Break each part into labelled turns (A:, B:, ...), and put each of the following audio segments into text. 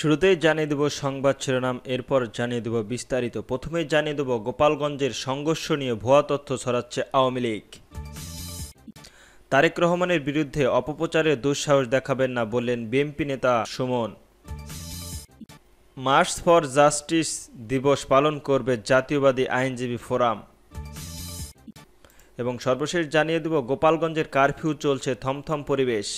A: শুরুতেই জানিয়ে দেব সংবাদ শিরোনাম, এরপর জানিয়ে দেব বিস্তারিত। প্রথমেই জানিয়ে দেব গোপালগঞ্জের সংঘর্ষ নিয়ে ভুয়া তথ্য ছড়াচ্ছে আওয়ামী লীগ। তারেক রহমানের বিরুদ্ধে অপপ্রচারের দুঃসাহস দেখাবেন না বললেন বিএনপি নেতা সুমন। মার্চ ফর জাস্টিস দিবস পালন করবে জাতীয়বাদী আইনজীবী ফোরাম। এবং সর্বশেষ জানিয়ে দেব গোপালগঞ্জের কারফিউ চলছে, থমথম পরিবেশ।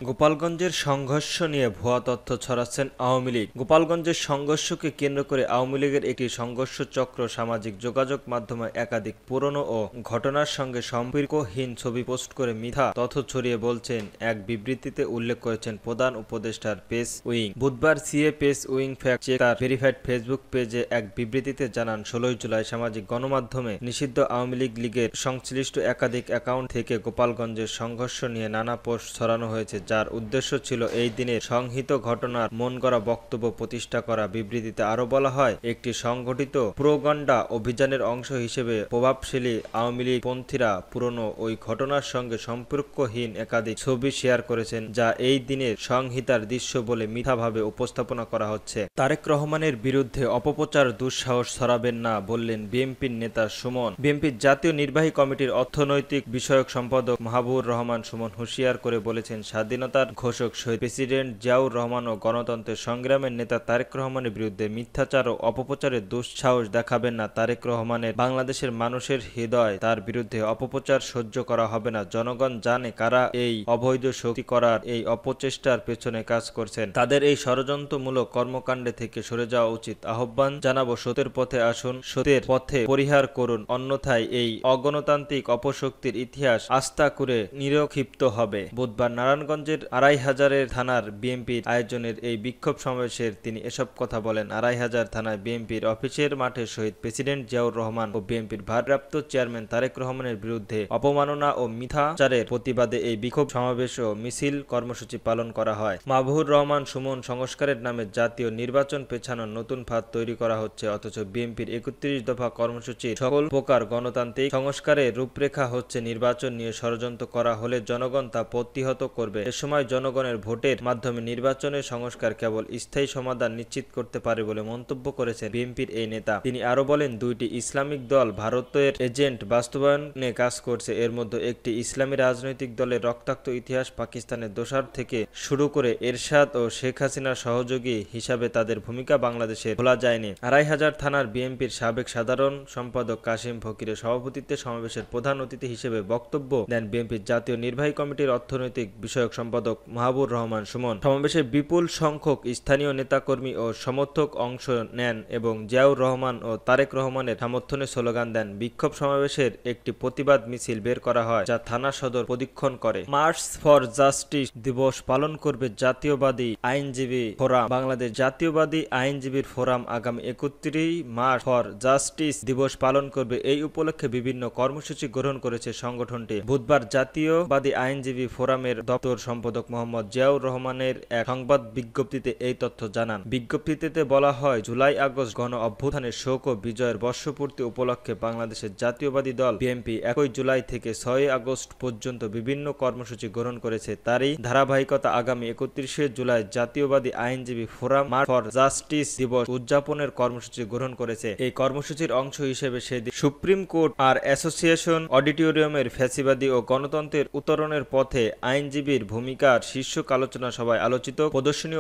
A: গোপালগঞ্জের সংঘর্ষ নিয়ে ভুয়া তথ্য ছড়াচ্ছেন আওয়ামী লীগ। গোপালগঞ্জের সংঘর্ষকে কেন্দ্র করে আওয়ামী লীগের একটি সংঘর্ষ চক্র সামাজিক যোগাযোগ মাধ্যমে একাধিক পুরনো ও ঘটনার সঙ্গে সম্পর্কহীন ছবি পোস্ট করে মিথ্যা তথ্য ছড়িয়ে বলছেন। এক বিবৃতিতে উল্লেখ করেছেন প্রধান উপদেষ্টার পেজ উইং। বুধবার CA page wing fact check তার ভেরিফাইড ফেসবুক পেজে এক বিবৃতিতে জানান, 16 জুলাই সামাজিক গণমাধ্যমে নিষিদ্ধ আওয়ামী লীগের সংশ্লিষ্ট একাধিক অ্যাকাউন্ট থেকে গোপালগঞ্জের সংঘর্ষ নিয়ে নানা পোস্ট ছড়ানো হয়েছে, যার উদ্দেশ্য ছিল এই দিনের সংহিত ঘটনার মন গড়া বক্তব্য প্রতিষ্ঠা করা। বিবৃতিতে আরো বলা হয়, একটি সংগঠিত প্রোপাগান্ডা অভিযানের অংশ হিসেবে প্রভাবশালী আওয়ামী লীগ পন্থীরা পুরনো ওই ঘটনার সঙ্গে সম্পর্কহীন একাধিক ছবি শেয়ার করেছেন, যা এই দিনের সংহিতার দৃশ্য বলে মিথ্যাভাবে উপস্থাপনা করা হচ্ছে। তারেক রহমানের বিরুদ্ধে অপপ্রচার দুঃসাহস ছড়াবেন না বললেন বিএনপির নেতা সুমন। বিএনপির জাতীয় নির্বাহী কমিটির অর্থনৈতিক বিষয়ক সম্পাদক মাহবুবুর রহমান সুমন হুঁশিয়ার করে বলেছেন, স্বাধীনতার ঘোষক শহীদ প্রেসিডেন্ট জিয়াউর রহমান ও গণতন্ত্রের সংগ্রামের নেতা তারেক রহমানের বিরুদ্ধে মিথ্যাচার ও অপপ্রচারের দুঃসাহস দেখাবেন না। তারেক রহমানের বাংলাদেশের মানুষের হৃদয়, তার বিরুদ্ধে অপপ্রচার সহ্য করা হবে না। জনগণ জানে কারা এই অবৈধ শক্তি করার এই অপচেষ্টার পেছনে কাজ করছেন। তাদের এই ষড়যন্ত্রমূলক কর্মকাণ্ডে থেকে সরে যাওয়া উচিত। আহ্বান জানাবো, সত্যের পথে আসুন, সত্যের পথে পরিহার করুন, অন্যথায় এই অগণতান্ত্রিক অপশক্তির ইতিহাস আস্থা করে নিরক্ষিপ্ত হবে। বুধবার নারায়ণগঞ্জের ২৫০০ থানার বিএনপির আয়োজনের এই বিক্ষোভ সমাবেশের তিনি এসব কথা বলেন। ২৫০০ থানায় বিএনপির অফিসের মাঠে শহীদ প্রেসিডেন্ট জিয়াউর রহমান ও বিএনপির ভারপ্রাপ্ত চেয়ারম্যান তারেক রহমানের বিরুদ্ধে অপমাননা ও মিথ্যাচারের প্রতিবাদে এই বিক্ষোভ সমাবেশ ও মিছিল কর্মসূচি পালন করা হয়। মাহবুবুর রহমান সুমন, সংস্কারের নামে জাতীয় নির্বাচন পেছানোর নতুন ফাঁদ তৈরি করা হচ্ছে, অথচ বিএনপির ৩১ দফা কর্মসূচির সকল প্রকার গণতান্ত্রিক সংস্কারের রূপরেখা হচ্ছে নির্বাচন নিয়ে ষড়যন্ত্র করা হলে জনগণ তা প্রতিহত করবে। এ সময় জনগণের ভোটের মাধ্যমে নির্বাচনের সংস্কার কেবল স্থায়ী সমাধান নিশ্চিত করতে পারে বলে মন্তব্য করেছেন বিএনপির এই নেতা। তিনি আরো বলেন, দুইটি ইসলামিক দল ভারতের এজেন্ট বাস্তবায়নে কাজ করছে। এর মধ্যে একটি ইসলামী রাজনৈতিক দলের রক্তাক্ত ইতিহাস, পাকিস্তানের দোসর থেকে শুরু করে এরশাদ ও শেখ হাসিনার সহযোগী হিসাবে তাদের ভূমিকা বাংলাদেশের ভোলা যায়নি। ২৫০০ থানার বিএনপির সাবেক সাধারণ সম্পাদক কাশিম ফকিরের সভাপতিত্বে সমাবেশের প্রধান অতিথি হিসেবে বক্তব্য দেন বিএনপির জাতীয় নির্বাহী কমিটির অর্থনৈতিক বিষয়ক সম্পাদক মাহবুবুর রহমান সুমন। সমাবেশে বিপুল সংখ্যক স্থানীয় নেতাকর্মী ও সমর্থক অংশ নেন এবং জিয়াউর রহমান ও তারেক রহমানের সমর্থনে স্লোগান দেন। বিক্ষোভ সমাবেশের একটি প্রতিবাদ মিছিল বের করা হয়, যা থানা সদর প্রদক্ষিণ করে। মার্চ ফর জাস্টিস দিবস পালন করবে জাতীয়বাদী আইনজীবী ফোরাম। বাংলাদেশ জাতীয়বাদী আইনজীবীর ফোরাম আগামী ৩১ মার্চ ফর জাস্টিস দিবস পালন করবে। এই উপলক্ষে বিভিন্ন কর্মসূচি গ্রহণ করেছে সংগঠনটি। বুধবার জাতীয়বাদী আইনজীবী ফোরামের দপ্তর সম্পাদক মোহাম্মদ জিয়াউর রহমানের এক সংবাদ বিজ্ঞপ্তিতে এই তথ্য জানান। বিজ্ঞপ্তিতে বলা হয়, জুলাই আগস্ট গণ অভ্যুত্থানের শোক ও বিজয়ের বর্ষপূর্তি উপলক্ষে বাংলাদেশের জাতীয়বাদী দল বিএনপি ১ জুলাই থেকে ৬ আগস্ট পর্যন্ত বিভিন্ন কর্মসূচি গ্রহণ করেছে। তারই ধারাবাহিকতা আগামী ৩১ জুলাই জাতীয়বাদী আইনজীবী ফোরাম মার্চ ফর জাস্টিস দিবস উদযাপনের কর্মসূচি গ্রহণ করেছে। এই কর্মসূচির অংশ হিসেবে সেদিন সুপ্রিম কোর্ট আর অ্যাসোসিয়েশন অডিটোরিয়ামের ফ্যাসিবাদী ও গণতন্ত্রের উত্তরণের পথে আইনজীবীর ভূমিকার শীর্ষক আলোচনা সভায় আলোচিত প্রদর্শনী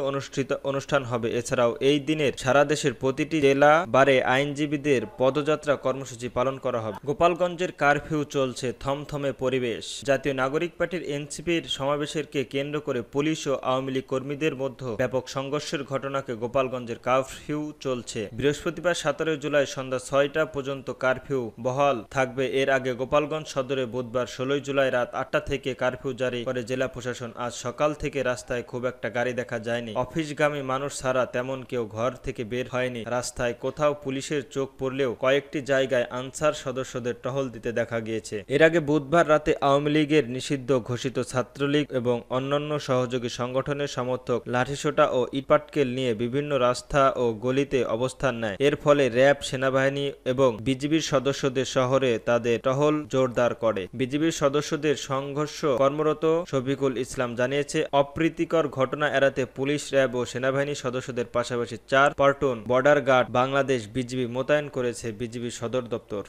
A: অনুষ্ঠান হবে। এছাড়াও এই দিনের সারা দেশের প্রতিটি জেলা বারে আইনজীবীদের পদযাত্রা কর্মসূচি পালন করা হবে। গোপালগঞ্জের কারফিউ চলছে, থমথমে পরিবেশ। জাতীয় নাগরিক পার্টির এনসিপির সমাবেশকে কেন্দ্র করে পুলিশ ও আওয়ামী লীগ কর্মীদের মধ্যে ব্যাপক সংঘর্ষের ঘটনাকে গোপালগঞ্জের কারফিউ চলছে। বৃহস্পতিবার ১৭ জুলাই সন্ধ্যা ৬টা পর্যন্ত কারফিউ বহাল থাকবে। এর আগে গোপালগঞ্জ সদরে বুধবার ১৬ জুলাই রাত ৮টা থেকে কারফিউ জারি করে জেলা প্রশাসন। আজ সকাল থেকে রাস্তায় খুব একটা গাড়ি দেখা যায়নি। অফিসগামী মানুষ ছাড়া তেমন কেউ ঘর থেকে বের হয়নি। রাস্তায় কোথাও পুলিশের চোখ পড়লেও কয়েকটি জায়গায় আনসার সদস্যদের টহল দিতে দেখা গিয়েছে। এর আগে বুধবার রাতে আওয়ামী লীগের নিষিদ্ধ ঘোষিত ছাত্রলীগ এবং অন্যান্য সহযোগী সংগঠনের সমর্থক লাঠিসোঁটা ও ইটপাটকেল নিয়ে বিভিন্ন রাস্তা ও গলিতে অবস্থান নেয়। এর ফলে র্যাব, সেনাবাহিনী এবং বিজিবির সদস্যদের শহরে তাদের টহল জোরদার করে। বিজিবির সদস্যদের সংঘর্ষ কর্মরত শফিকুল ইসলাম জানিয়েছে, অপ্রীতিকর ঘটনা এড়াতে পুলিশ, র্যাব ও সেনাবাহিনী সদস্যদের পাশাপাশি 4 platoon border guard Bangladesh BGB মোতায়েন করেছে বিজিবি সদর দপ্তর।